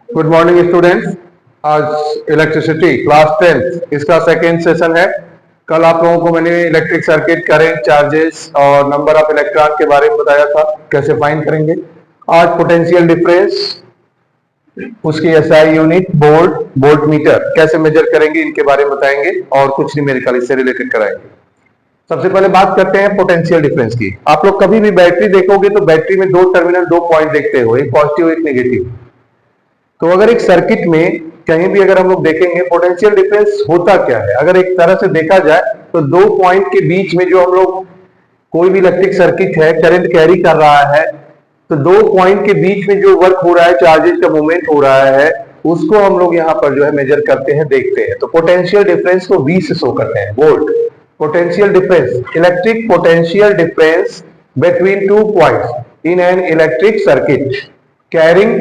Good morning students. आज electricity class 10 इसका second session है। कल आप लोगों को मैंने इलेक्ट्रिक सर्किट, करंट, चार्जेस और नंबर ऑफ इलेक्ट्रॉन के बारे में बताया था, कैसे फाइंड करेंगे। आज पोटेंशियल डिफरेंस, उसकी एसआई यूनिट, वोल्ट मीटर कैसे मेजर करेंगे, इनके बारे में बताएंगे और कुछ न्यूमेरिकल इससे रिलेटेड कराएंगे। सबसे पहले बात करते हैं पोटेंशियल डिफरेंस की। आप लोग कभी भी बैटरी देखोगे तो बैटरी में दो टर्मिनल, दो पॉइंट देखते हो, एक पॉजिटिव एक नेगेटिव। तो अगर एक सर्किट में कहीं भी अगर हम लोग देखेंगे पोटेंशियल डिफरेंस होता क्या है, अगर एक तरह से देखा जाए तो दो पॉइंट के बीच में जो हम लोग कोई भी इलेक्ट्रिक सर्किट है, करंट कैरी कर रहा है, तो दो पॉइंट के बीच में जो वर्क हो रहा है, चार्जेस का मूवमेंट हो रहा है, उसको हम लोग यहाँ पर जो है मेजर करते हैं, देखते हैं। तो पोटेंशियल डिफरेंस को V से शो करते हैं, volt. Potential difference, electric potential difference between two points in an electric circuit carrying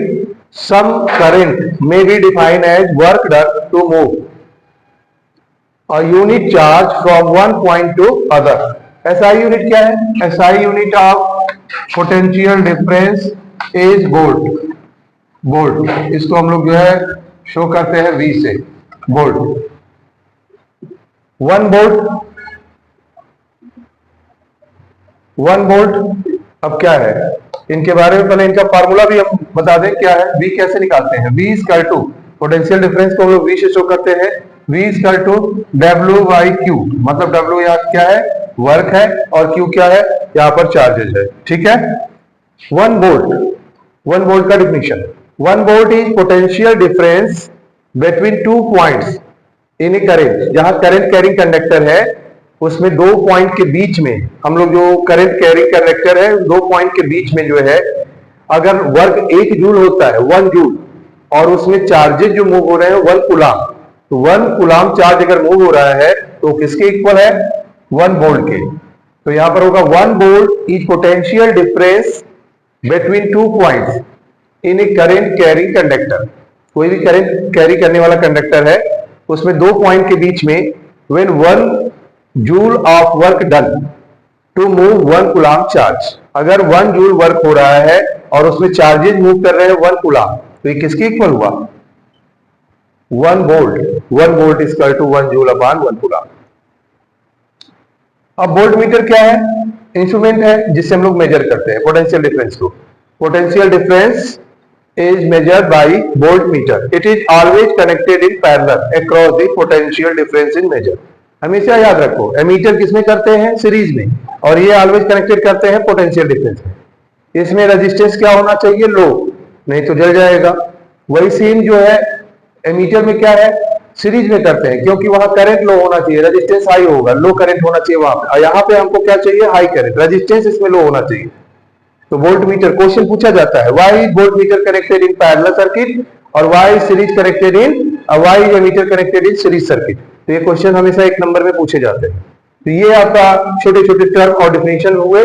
some current may be defined as work done to move a unit charge from one point to other. SI unit क्या है? SI unit of potential difference is volt. Volt इसको हम लोग जो है show करते हैं V से, वोल्ट। 1 वोल्ट, 1 वोल्ट अब क्या है, इनके बारे में पहले इनका फार्मूला भी हम बता दें क्या है। V कैसे निकालते हैं? V equal to, potential difference को हम लोग V से शो करते हैं, V equal to W by Q। मतलब W यहाँ क्या है? वर्क है, और Q क्या है? यहाँ पर चार्जेस है। ठीक है। 1 वोल्ट, 1 वोल्ट का definition, 1 volt is potential difference between two points in A current. जहां करंट कैरिंग कंडक्टर है, उसमें दो पॉइंट के बीच में हम लोग जो करंट कैरिंग कंडक्टर है, दो पॉइंट के बीच में जो है, अगर वर्क 1 जूल होता है, 1 जूल, और उसमें चार्जेस जो मूव हो रहे हैं 1 कूलाम, तो 1 कूलाम चार्ज अगर मूव हो रहा है तो किसके इक्वल है? 1 वोल्ट के। तो यहां पर होगा 1 volt is potential difference between two points in A current carrying conductor. कोई भी करंट कैरी करने वाला कंडक्टर है, उसमें दो पॉइंट के बीच में when 1 joule of work done to move 1 coulomb charge. अगर 1 जूल वर्क हो रहा है और उसमें चार्जेस मूव कर रहे हैं 1 कूलाम, तो ये किसके इक्वल हुआ? 1 volt. 1 volt equal to 1 joule upon 1 coulomb. अब वोल्ट मीटर क्या है? इंस्ट्रूमेंट है जिससे हम लोग मेजर करते हैं पोटेंशियल डिफरेंस को। Potential difference is measured by voltmeter. It is always connected in parallel across the potential difference in measure. हमेशा याद रखो, एमीटर किसमें करते हैं? सीरीज में, और ये ऑलवेज कनेक्टेड करते हैं पोटेंशियल डिफरेंस में। इसमें रेजिस्टेंस क्या होना चाहिए? लो, नहीं तो जल जाएगा। वही सीन जो है एमीटर में क्या है? सीरीज में करते हैं, क्योंकि वहां करंट लो होना चाहिए, रेजिस्टेंस हाई होगा, लो करंट होना चाहिए वहां पे। यहाँ पे हमको क्या चाहिए? हाई करंट, रेजिस्टेंस इसमें लो होना चाहिए। तो वोल्ट मीटर क्वेश्चन पूछा जाता है, why is volt meter connected in parallel circuit, और why is series connected in, why is meter connected in series circuit. तो ये क्वेश्चन हमेशा 1 नंबर में पूछे जाते हैं। तो ये आपका छोटे छोटे टर्म और डिफिनेशन हुए।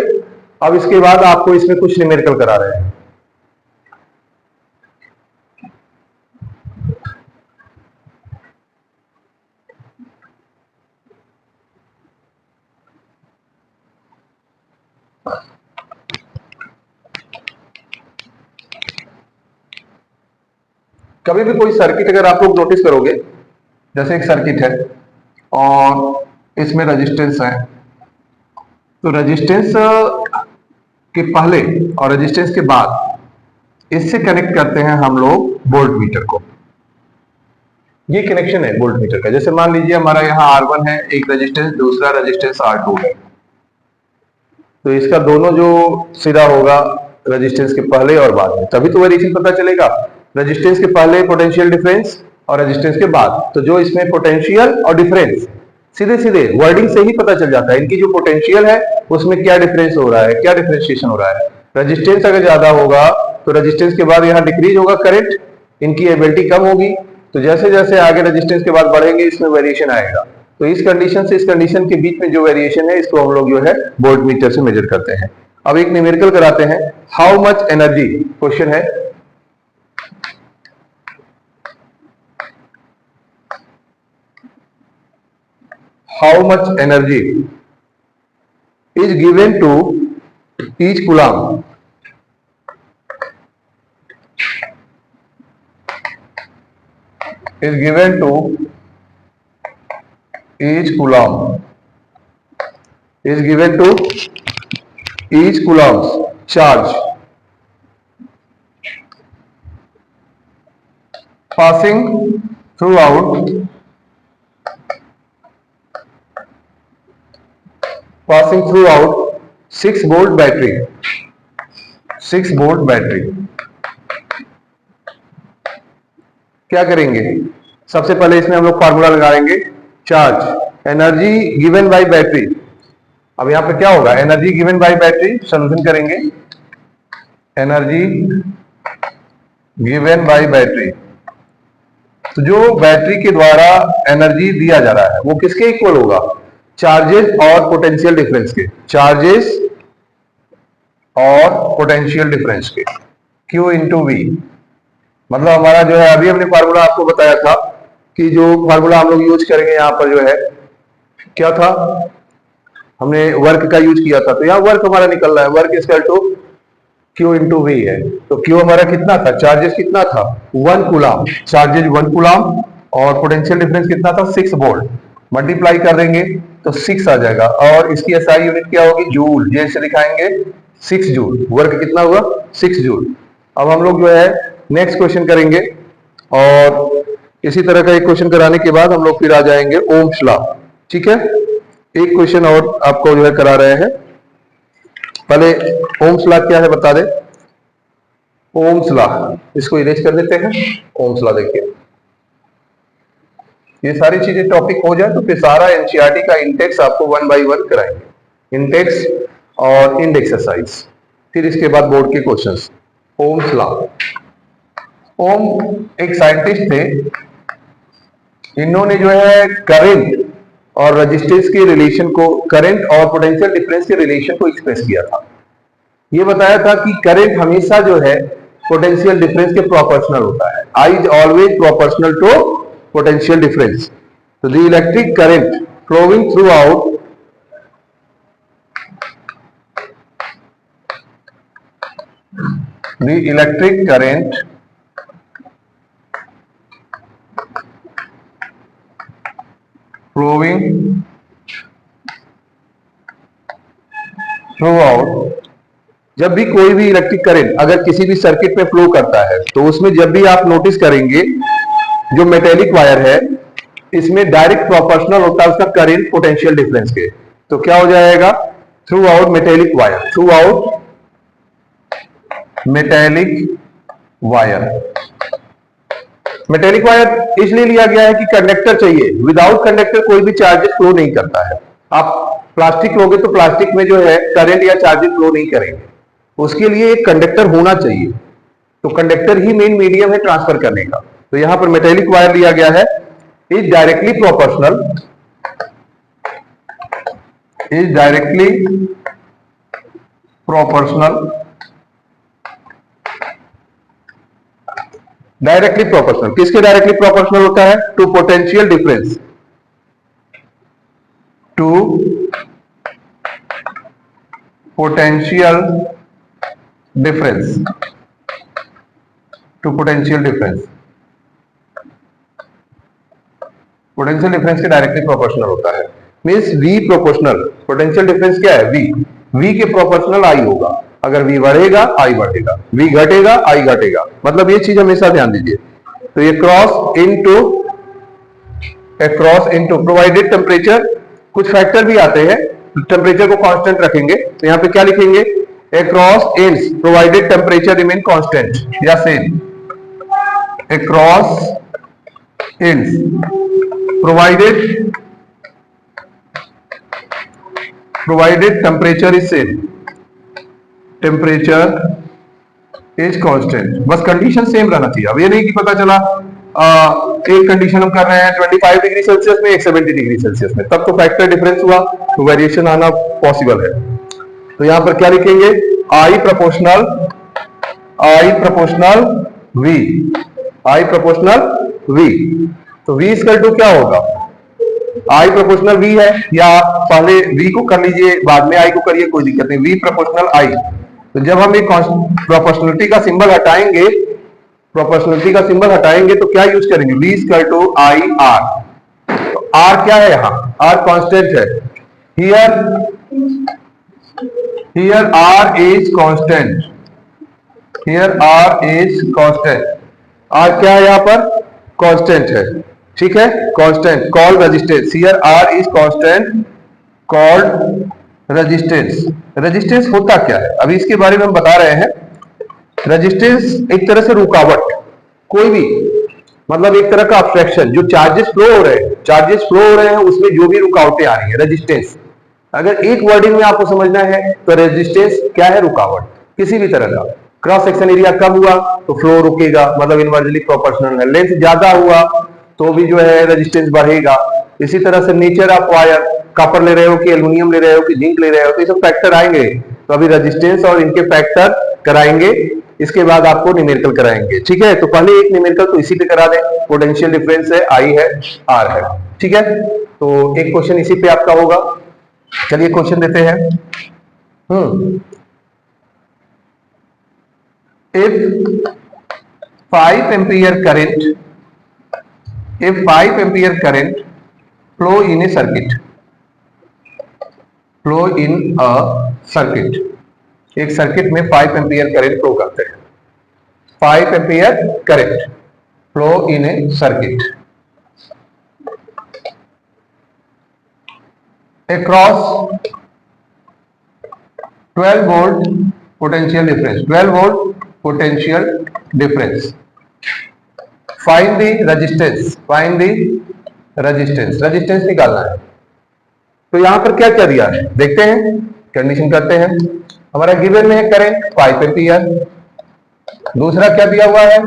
अब इसके बाद आपको इसमें कुछ न्यूमेरिकल करा रहे हैं। कभी भी कोई सर्किट अगर आप लोग नोटिस करोगे, जैसे एक सर्किट है और इसमें रेजिस्टेंस है, तो रेजिस्टेंस के पहले और रेजिस्टेंस के बाद इससे कनेक्ट करते हैं हम लोग वोल्ट मीटर को। ये कनेक्शन है वोल्ट मीटर का। जैसे मान लीजिए हमारा यहाँ R1 है, एक रेजिस्टेंस, दूसरा रेजिस्टेंस R2 है, तो इसका दोनों जो सिरा होगा रेजिस्टेंस के पहले और बाद में, तभी तो वेरिएशन पता चलेगा। रेजिस्टेंस के पहले पोटेंशियल डिफरेंस और रेजिस्टेंस के बाद, तो जो इसमें पोटेंशियल और डिफरेंस सीधे सीधे वर्डिंग से ही पता चल जाता है। इनकी जो पोटेंशियल है उसमें क्या डिफरेंस हो रहा है, क्या डिफरेंशिएशन हो रहा है। रेजिस्टेंस अगर ज्यादा होगा तो रेजिस्टेंस के बाद यहाँ डिक्रीज होगा करंट, इनकी एबिलिटी कम होगी। तो जैसे जैसे आगे रेजिस्टेंस के बाद बढ़ेंगे, इसमें वेरिएशन आएगा। तो इस कंडीशन से इस कंडीशन के बीच में जो वेरिएशन है, इसको हम लोग जो है वोल्ट मीटर से मेजर करते हैं। अब एक न्यूमेरिकल कराते हैं। हाउ मच एनर्जी, क्वेश्चन है, how much energy is given to each coulomb is given to each coulomb is given to each coulomb's charge passing throughout 6 volt battery 6 volt battery. क्या करेंगे, सबसे पहले इसमें हम लोग फार्मूला लगाएंगे, charge energy given by battery. अब यहां पे क्या होगा, energy given by battery, solution करेंगे, एनर्जी गिवन बाय बैटरी। तो जो बैटरी के द्वारा एनर्जी दिया जा रहा है वो किसके इक्वल होगा, चार्जेस और पोटेंशियल डिफरेंस के, चार्जेस और पोटेंशियल डिफरेंस के, Q इंटू वी। मतलब हमारा जो है, अभी हमने फार्मूला आपको बताया था कि जो फार्मूला हम लोग यूज करेंगे यहां पर जो है क्या था, हमने वर्क का यूज किया था, तो यहां वर्क हमारा निकल रहा है, work equal to Q into V है। तो Q हमारा कितना था, चार्जेस कितना था 1 कूलम, चार्जेस 1 कूलम, और पोटेंशियल डिफरेंस कितना था 6 वोल्ट, मल्टीप्लाई कर देंगे तो 6 आ जाएगा, और इसकी एसआई यूनिट क्या होगी, जूल, जैसे दिखाएंगे 6 जूल, वर्क कितना हुआ 6 जूल। अब हम लोग जो है नेक्स्ट क्वेश्चन करेंगे, और इसी तरह का एक क्वेश्चन कराने के बाद हम लोग फिर आ जाएंगे ओम्स लॉ। ठीक है, एक क्वेश्चन और आपको जो है करा रहे हैं, पहले ओम्स लॉ क्या है बता दे। ओम्स लॉ, इसको इरेज कर देते हैं। ओम्स लॉ देखिए, ये सारी चीजें टॉपिक हो जाए तो फिर सारा एनसीईआरटी का इंडेक्स आपको 1 बाय 1 कराएंगे, इंडेक्स और इंड एक्सरसाइज, फिर इसके बाद बोर्ड के क्वेश्चंस। ओम्स लॉ, ओम एक साइंटिस्ट थे, इन्होंने जो है करंट और रेजिस्टेंस के रिलेशन को, करंट और पोटेंशियल डिफरेंस के रिलेशन को एक्सप्रेस किया था। ये बताया था कि करंट हमेशा जो है पोटेंशियल डिफरेंस के प्रोपोर्शनल होता है, I is always proportional to potential difference. So the electric current flowing throughout the electric current flowing throughout, जब भी कोई भी इलेक्ट्रिक करंट अगर किसी भी सर्किट में फ्लो करता है तो उसमें जब भी आप नोटिस करेंगे जो मेटेलिक वायर है इसमें डायरेक्ट प्रोपोर्शनल होता है उसका करंट पोटेंशियल डिफरेंस के। तो क्या हो जाएगा, through out metallic wire, through out metallic wire. Metallic wire इसलिए लिया गया है कि कंडक्टर चाहिए, विदाउट कंडक्टर कोई भी चार्जेस फ्लो नहीं करता है। आप प्लास्टिक लोगे तो प्लास्टिक में जो है करंट या चार्जेस फ्लो नहीं करेंगे, उसके लिए एक कंडक्टर होना चाहिए। तो कंडक्टर ही मेन मीडियम है ट्रांसफर करने का। तो यहां पर मेटेलिक वायर लिया गया है, is directly proportional, is directly proportional, directly proportional किसके डायरेक्टली प्रोपोर्शनल होता है, to potential difference, to potential difference, to potential difference, potential difference के डायरेक्टली प्रोपोर्शनल होता है। Means V proportional, potential difference क्या है V के प्रोपोर्शनल I होगा, अगर V बढ़ेगा I बढ़ेगा, V घटेगा I घटेगा, मतलब ये चीज हमेशा ध्यान दीजिए। तो ये क्रॉस इनटू प्रोवाइडेड टेम्परेचर, कुछ फैक्टर भी आते हैं, टेम्परेचर को कांस्टेंट रखेंगे तो यहाँ पे क्या लिखेंगे, across ends provided temperature remain constant या same, across ends provided temperature is same, temperature is constant, बस कंडीशन सेम रहना चाहिए। अब ये नहीं कि पता चला एक कंडीशन हम कर रहे हैं 25 डिग्री सेल्सियस में, एक 70 डिग्री सेल्सियस में, तब तो फैक्टर डिफरेंस हुआ तो वेरिएशन आना पॉसिबल है। तो यहां पर क्या लिखेंगे, I प्रोपोर्शनल V, तो V इक्वल टू क्या होगा, I प्रोपोर्शनल V है, या पहले V को कर लीजिए बाद में I को करिए, कोई दिक्कत नहीं, V प्रोपोर्शनल I। तो जब हम एक प्रोपोर्शनलिटी का सिंबल हटाएंगे प्रोपोर्शनलिटी का सिंबल हटाएंगे तो क्या यूज करेंगे, V equal to I R. तो आर क्या है, यहां आर कांस्टेंट है, here R is constant, here R is constant. R क्या है यहां पर, कांस्टेंट है, ठीक है, constant call resistance, here R is constant called resistance. Resistance होता क्या है, अभी इसके बारे में हम बता रहे हैं। रेजिस्टेंस एक तरह से रुकावट, कोई भी मतलब एक तरह का अब्स्ट्रक्शन, जो चार्जेस फ्लो हो रहे हैं, उसमें जो भी रुकावटें आ रही है, रेजिस्टेंस। अगर एक वर्डिंग में आपको समझना है तो रेजिस्टेंस क्या है, रुकावट किसी भी तरह का। क्रॉस सेक्शन एरिया कम हुआ तो फ्लो रुकेगा, मतलब इनवर्सली प्रोपोर्शनल है। लेंथ ज्यादा हुआ तो भी जो है रेजिस्टेंस बढ़ेगा। इसी तरह से नेचर ऑफ वायर, कॉपर ले रहे हो कि एल्यूमिनियम ले रहे हो कि जिंक ले रहे हो, तो ये सब फैक्टर आएंगे। तो अभी रेजिस्टेंस और इनके फैक्टर कराएंगे, इसके बाद आपको न्यूमेरिकल कराएंगे, ठीक है। तो पहले एक न्यूमेरिकल तो इसी पे करा दें, पोटेंशियल डिफरेंस है, आई है, आर है, ठीक है। तो एक क्वेश्चन इसी पे आपका होगा। चलिए क्वेश्चन देते हैं। If 5 ampere current, if 5 ampere current flow in a circuit, flow in a circuit, एक सर्किट में 5 एम्पियर करंट फ्लो करते हैं, 5 ampere current flow in A circuit across 12 volt potential difference, 12 volt potential difference. Find the resistance, find the resistance, resistance निकालना है। तो यहां पर क्या क्या दिया है देखते हैं, कंडीशन करते हैं। हमारा गिवन में है करंट 5 एम्पियर, दूसरा क्या दिया हुआ है,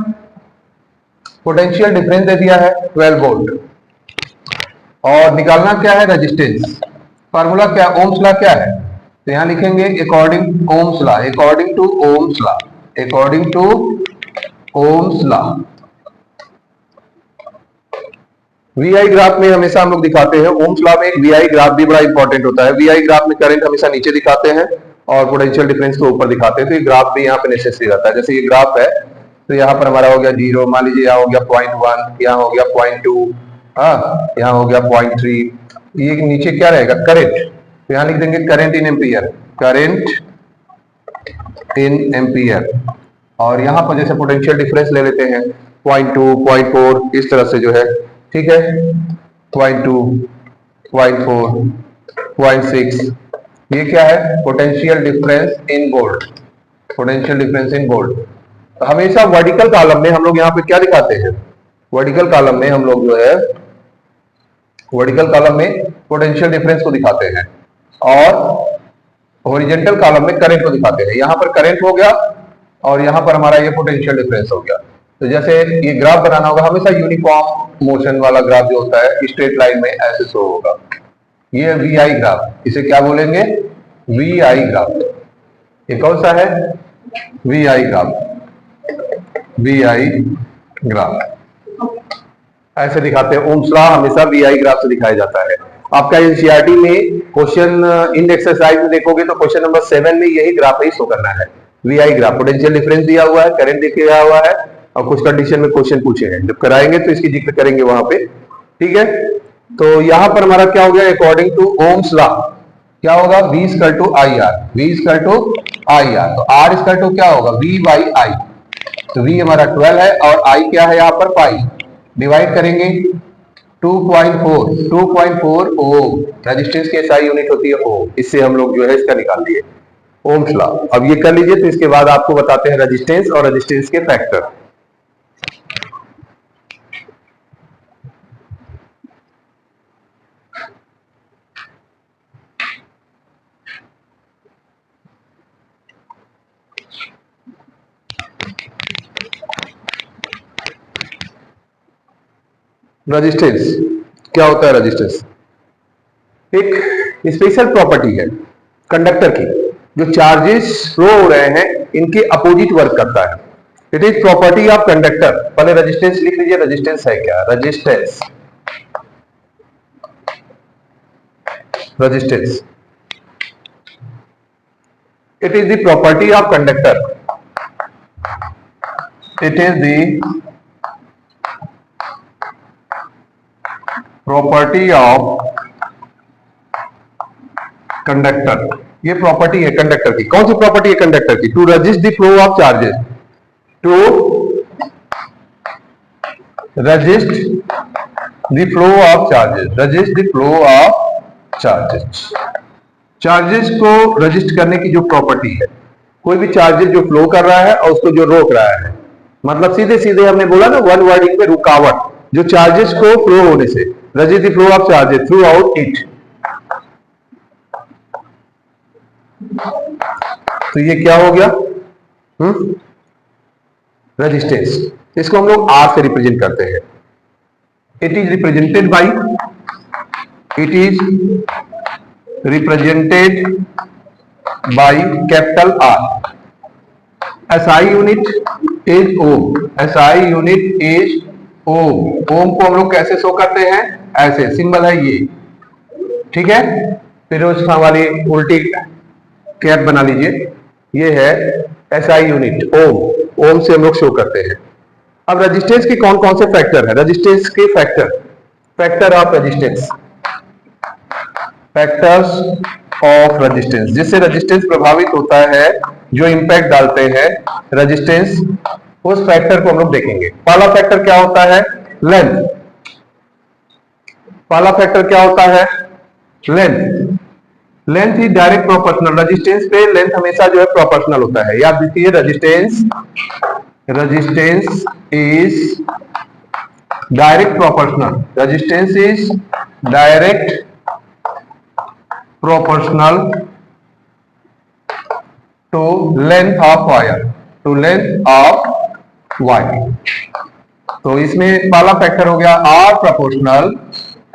पोटेंशियल डिफरेंस दे दिया है 12 वोल्ट, और निकालना क्या है, रेजिस्टेंस। फार्मूला क्या, ओम्स लॉ क्या है, तो यहां लिखेंगे according Ohm's law, according to Ohm's law, according to Ohm's law. VI graph में हमेशा हम लोग दिखाते हैं, ओम्स लॉ में एक वीआई ग्राफ भी बड़ा इंपॉर्टेंट होता है। वीआई ग्राफ में करंट हमेशा नीचे दिखाते हैं और पोटेंशियल डिफरेंस को ऊपर दिखाते हैं, तो ये ग्राफ भी यहाँ पे नेसेसरी रहता है। जैसे ये ग्राफ है तो यहाँ पर हमारा हो गया 0, मान लीजिए यहाँ हो गया 0.1, यहाँ हो गया 0.2, हाँ यहाँ हो गया 0.3, ये नीचे क्या रहेगा, करंट, तो यहाँ लिख देंगे current in ampere, current in ampere. और यहाँ पर जैसे पोटेंशियल डिफरेंस ले लेते हैं 0.2, 0.4, इस तरह से जो है, ठीक है, 0.2, 0.4, 0.6, ये क्या है, potential difference in volt, potential difference in volt. तो हमेशा वर्टिकल कॉलम में हम लोग यहाँ पे क्या दिखाते हैं, वर्टिकल कॉलम में हम लोग जो है, वर्टिकल कॉलम में पोटेंशियल डिफरेंस को दिखाते हैं और हॉरिजॉन्टल कॉलम में करंट को दिखाते हैं। यहाँ पर करंट हो गया और यहाँ पर हमारा ये पोटेंशियल डिफरेंस हो गया। तो जैसे ये ग्राफ बनाना होगा, हमेशा यूनिफॉर्म मोशन वाला ग्राफ जो होता है स्ट्रेट लाइन में ऐसे शो होगा। ये वी आई ग्राफ, इसे क्या बोलेंगे, वी आई ग्राफ। ये कौन सा है, V I graph, V I graph ऐसे दिखाते हैं। ओम्स लॉ हमेशा वी आई ग्राफ से दिखाया जाता है। आपका एनसीईआरटी में क्वेश्चन इन एक्सरसाइज में देखोगे तो क्वेश्चन नंबर 7 में यही ग्राफ ही शो करना है, V I graph. Potential difference दिया हुआ है, करंट दिया हुआ है और कुछ कंडीशन में क्वेश्चन पूछे हैं, जब कराएंगे तो इसकी जिक्र करेंगे वहां पे, ठीक है। तो यहां पर हमारा क्या हो गया, अकॉर्डिंग टू ओम्स लॉ क्या होगा, V equal to I R, V equal to I R. तो R इक्वल टू क्या होगा, V बाई आई। तो V हमारा 12 है और I क्या है यहाँ पर पाई, डिवाइड करेंगे 2.4 ओम, रेजिस्टेंस की एसआई यूनिट होती है ओम, इससे हम लोग जो है इसका निकाल दिए ओम्स लॉ। अब ये कर लीजिए, तो इसके बाद आपको बताते हैं रेजिस्टेंस और रेजिस्टेंस के फैक्टर। रेजिस्टेंस क्या होता है, रेजिस्टेंस एक स्पेशल प्रॉपर्टी है कंडक्टर की, जो चार्जेस फ्लो हो रहे हैं इनके अपोजिट वर्क करता है। It is property of conductor. पहले रेजिस्टेंस लिख लीजिए, रेजिस्टेंस है क्या, resistance, resistance it is the property of conductor, it is the property of conductor. ये प्रॉपर्टी है कंडक्टर की। कौन सी प्रॉपर्टी है कंडक्टर की? To resist the flow of charges, to resist the flow of charges, resist the flow of charges. Charges को resist करने की जो प्रॉपर्टी है, कोई भी चार्जेस जो फ्लो कर रहा है और उसको जो रोक रहा है, मतलब सीधे सीधे हमने बोला ना वन वर्डिंग में रुकावट, जो चार्जेस को फ्लो होने से, resist the flow of charges through out it. तो ये क्या हो गया? रेजिस्टेंस। इसको हम लोग आर से रिप्रेजेंट करते हैं। It is represented by, it is represented by capital R. SI unit is ohm, SI unit is ohm. Ohm को हम लोग कैसे शो करते हैं? ऐसे, सिंबल है ये, ठीक है। फिरोज खां वाली उल्टी कैप बना लीजिए, ये है एसआई यूनिट ओम। ओम से हम लोग शो करते हैं। अब रेजिस्टेंस के कौन कौन से फैक्टर है? रेजिस्टेंस के factor, factor of resistance, factors of resistance, जिससे रेजिस्टेंस प्रभावित होता है, जो इंपैक्ट डालते हैं रेजिस्टेंस, उस फैक्टर को हम लोग देखेंगे। पहला फैक्टर क्या होता है? लेंथ। पहला फैक्टर क्या होता है? Length. Length is direct proportional. Resistance पे लेंथ हमेशा जो है प्रोपोर्शनल होता है। याद रखिए, resistance, resistance is direct proportional, resistance is direct proportional to length of wire, to length of wire. तो इसमें पहला फैक्टर हो गया आर प्रोपोर्शनल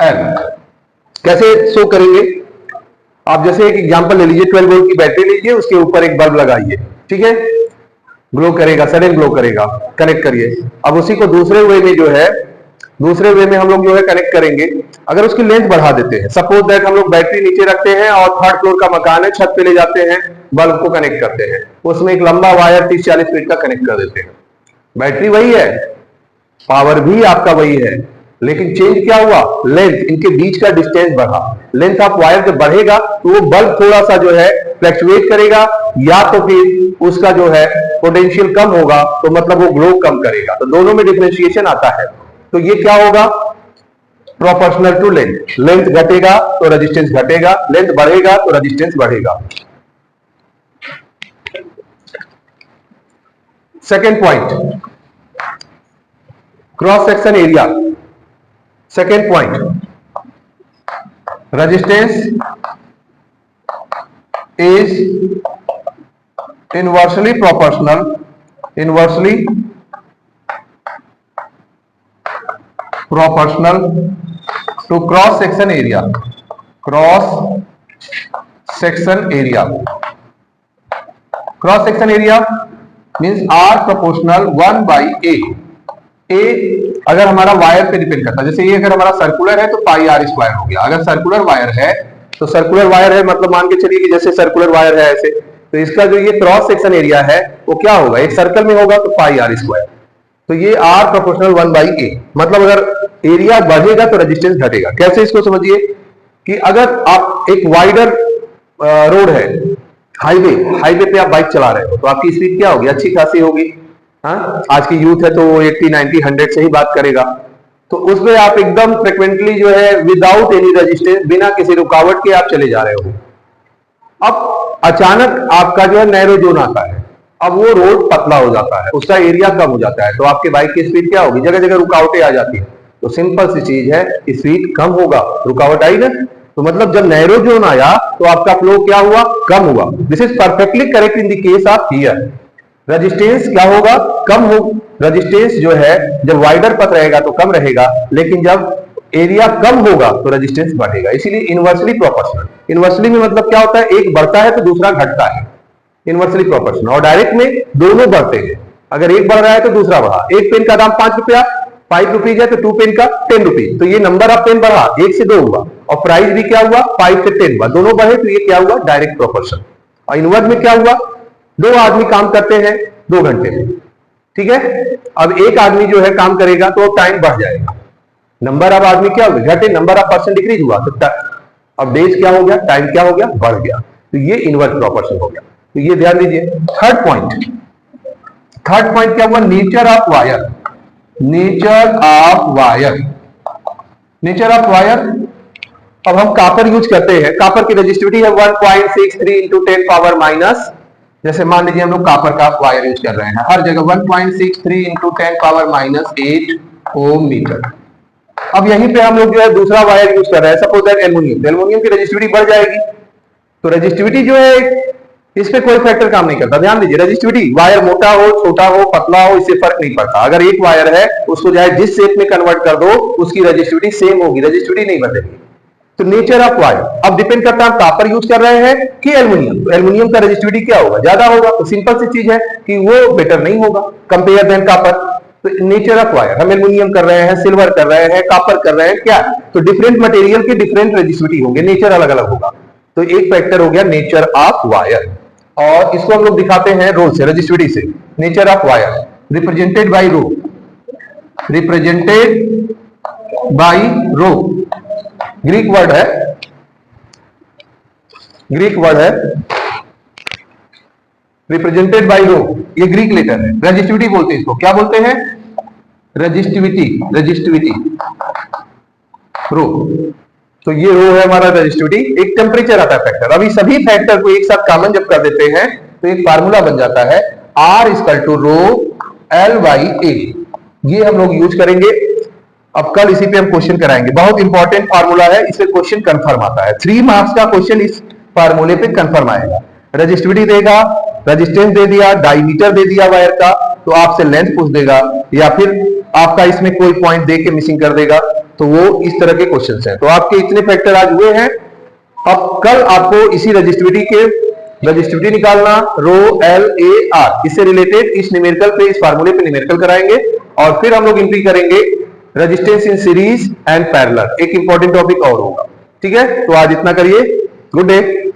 एल। कैसे शो करेंगे? आप जैसे एक एग्जांपल ले लीजिए, 12 वोल्ट की बैटरी लीजिए, उसके ऊपर एक बल्ब लगाइए, ठीक है, ग्लो करेगा, सडन ग्लो करेगा, कनेक्ट करिए। अब उसी को दूसरे वे में जो है, दूसरे वे में हम लोग जो है कनेक्ट करेंगे। अगर उसकी लेंथ बढ़ा देते हैं, सपोज दैट हम लोग बैटरी नीचे रखते हैं और 3rd फ्लोर का मकान है, छत पे ले जाते हैं, बल्ब को कनेक्ट करते हैं, उसमें एक लंबा वायर 30-40 फीट का कनेक्ट कर देते हैं। बैटरी वही है, पावर भी आपका वही है, लेकिन चेंज क्या हुआ? लेंथ, इनके बीच का डिस्टेंस बढ़ा। लेंथ ऑफ वायर जब बढ़ेगा तो वो बल्ब थोड़ा सा जो है फ्लैक्चुएट करेगा, या तो फिर उसका जो है पोटेंशियल कम होगा, तो मतलब वो ग्लो कम करेगा। तो दोनों में डिफरेंशिएशन आता है। तो ये क्या होगा? Proportional to length. लेंथ घटेगा तो रेजिस्टेंस घटेगा, लेंथ बढ़ेगा तो रेजिस्टेंस बढ़ेगा। Second point, cross section area. Second point, resistance is inversely proportional, inversely proportional to cross section area, cross section area. Cross section area means R proportional 1/a। A अगर हमारा wire पे depend करता है, जैसे ये अगर हमारा सर्कुलर है तो पाई आर स्क्वायर हो गया। अगर सर्कुलर वायर है तो सर्कुलर वायर है, मतलब मान के चलिए कि जैसे सर्कुलर वायर है ऐसे, तो इसका जो ये क्रॉस सेक्शन एरिया है वो क्या होगा? एक सर्कल में होगा तो पाई आर स्क्वायर। तो ये आर प्रोपोर्शनल 1/a, मतलब अगर एरिया बढ़ेगा तो रेजिस्टेंस घटेगा। कैसे? इसको समझिए कि अगर आप एक वाइडर रोड है, हाईवे, हाईवे पे आप बाइक चला रहे हो तो आपकी स्पीड क्या होगी? अच्छी खासी होगी। हाँ, आज की यूथ है तो 80, 90, 100 से ही बात करेगा। तो उसमें आप एकदम फ्रिक्वेंटली जो है विदाउट एनी रेजिस्टेंस, बिना किसी रुकावट के आप चले जा रहे हो। अब अचानक आपका जो है नैरो जोन आता है, अब वो रोड पतला हो जाता है, उसका एरिया कम हो जाता है, तो आपके बाइक की स्पीड क्या होगी? जगह जगह रुकावटें आ जाती है। तो सिंपल सी चीज है, स्पीड कम होगा, रुकावट आई ना। तो मतलब जब नैरो जोन आया तो आपका फ्लो क्या हुआ? कम हुआ। This is perfectly correct in the case of here. Resistance क्या होगा? कम हो। रेजिस्टेंस जो है जब वाइडर पथ रहेगा तो कम रहेगा, लेकिन जब एरिया कम होगा तो रेजिस्टेंस बढ़ेगा। इसीलिए इनवर्सली प्रोपोर्शनल। इनवर्सली में मतलब क्या होता है? एक बढ़ता है तो दूसरा घटता है, इनवर्सली प्रोपोर्शनल। और डायरेक्ट में दोनों बढ़ते हैं। अगर एक बढ़ रहा है तो दूसरा बढ़ा। एक पेन का दाम 5 रुपया, 5 रुपीज है तो 2 पेन का 10 रुपीज। तो ये नंबर ऑफ पेन बढ़ा, 1 से 2 हुआ, और प्राइस भी क्या हुआ? 5 से 10 हुआ। दोनों बढ़े तो ये क्या हुआ? Direct proportional. और इनवर्स में क्या हुआ? 2 आदमी काम करते हैं 2 घंटे में, ठीक है। अब एक आदमी जो है काम करेगा तो टाइम बढ़ जाएगा, नंबर ऑफ आदमी क्या होगा, घटे, नंबर ऑफ पर्सन डिक्रीज हुआ, तो अब डेज क्या हो गया, टाइम क्या हो गया, बढ़ गया। तो ये इनवर्स प्रोपोर्शन हो गया। तो ये ध्यान दीजिए। थर्ड पॉइंट क्या हुआ, nature of wire. Nature of wire. अब हम कापर यूज करते हैं, कापर की रेजिस्टिविटी है 1.63 इंटू 10 पावर माइनस, जैसे मान लीजिए हम लोग कापर का वायर यूज कर रहे हैं, हर जगह 1.63 इंटू 10 पावर माइनस 8 ओम मीटर। अब यहीं पे हम लोग जो है दूसरा वायर यूज कर रहे हैं, सपोज दैट एल्युमिनियम की रेजिस्टिविटी बढ़ जाएगी। तो रेजिस्टिविटी जो है इस पे कोई फैक्टर काम नहीं करता। ध्यान दीजिए, रेजिस्टिविटी, वायर मोटा हो, छोटा हो, पतला हो, इससे फर्क नहीं पड़ता। अगर एक वायर है उसको चाहे जिस शेप में कन्वर्ट कर दो, उसकी रेजिस्टिविटी सेम होगी, रेजिस्टिविटी नहीं बदलेगी। तो नेचर ऑफ वायर अब डिपेंड करता है, कापर यूज कर रहे हैं कि एल्युमिनियम। तो एल्युमिनियम का रेजिस्टिविटी क्या होगा, ज्यादा होगा। तो सिंपल सी चीज है कि वो बेटर नहीं होगा कंपेयर देन कापर। तो नेचर ऑफ वायर, हम एल्युमिनियम कर रहे हैं, सिल्वर कर रहे हैं, कापर कर रहे हैं, क्या, तो डिफरेंट मटेरियल की डिफरेंट रेजिस्टिविटी होंगे, नेचर अलग अलग होगा। तो एक फैक्टर हो गया नेचर ऑफ वायर, और इसको हम लोग दिखाते हैं रो से, रेजिस्टिविटी से। Nature of wire represented by rho, Greek word है, रिप्रेजेंटेड बाय रो, ये ग्रीक लेटर है। रेजिस्टिविटी बोलते हैं इसको, क्या बोलते हैं, रेजिस्टिविटी रो। तो ये रो है हमारा रेजिस्टिविटी। एक टेम्परेचर आता है फैक्टर। अभी सभी फैक्टर को एक साथ कॉमन जब कर देते हैं तो एक फार्मूला बन जाता है, R equal to rho L by A। ये हम लोग यूज करेंगे। अब कल इसी पे हम क्वेश्चन कराएंगे, बहुत इंपॉर्टेंट फार्मूला है, इससे क्वेश्चन कंफर्म आता है। 3 मार्क्स का क्वेश्चन इस फार्मूले पे कंफर्म आएगा। रेजिस्टिविटी देगा, रेजिस्टेंस दे दिया, डायमीटर दे दिया वायर का, तो आपसे लेंथ पूछ देगा, या फिर आपका इसमें कोई पॉइंट दे के मिसिंग कर देगा। तो वो इस तरह के क्वेश्चंस हैं। तो आपके इतने फैक्टर आज हुए हैं। अब कल आपको इसी रेजिस्टिविटी निकालना, रो L A R, इससे रिलेटेड इस न्यूमेरिकल पे, इस फार्मूले पे न्यूमेरिकल कराएंगे, और फिर हम लोग एंट्री करेंगे resistance in series and parallel. एक इंपॉर्टेंट टॉपिक और होगा। ठीक है, तो आज इतना करिए। Good day.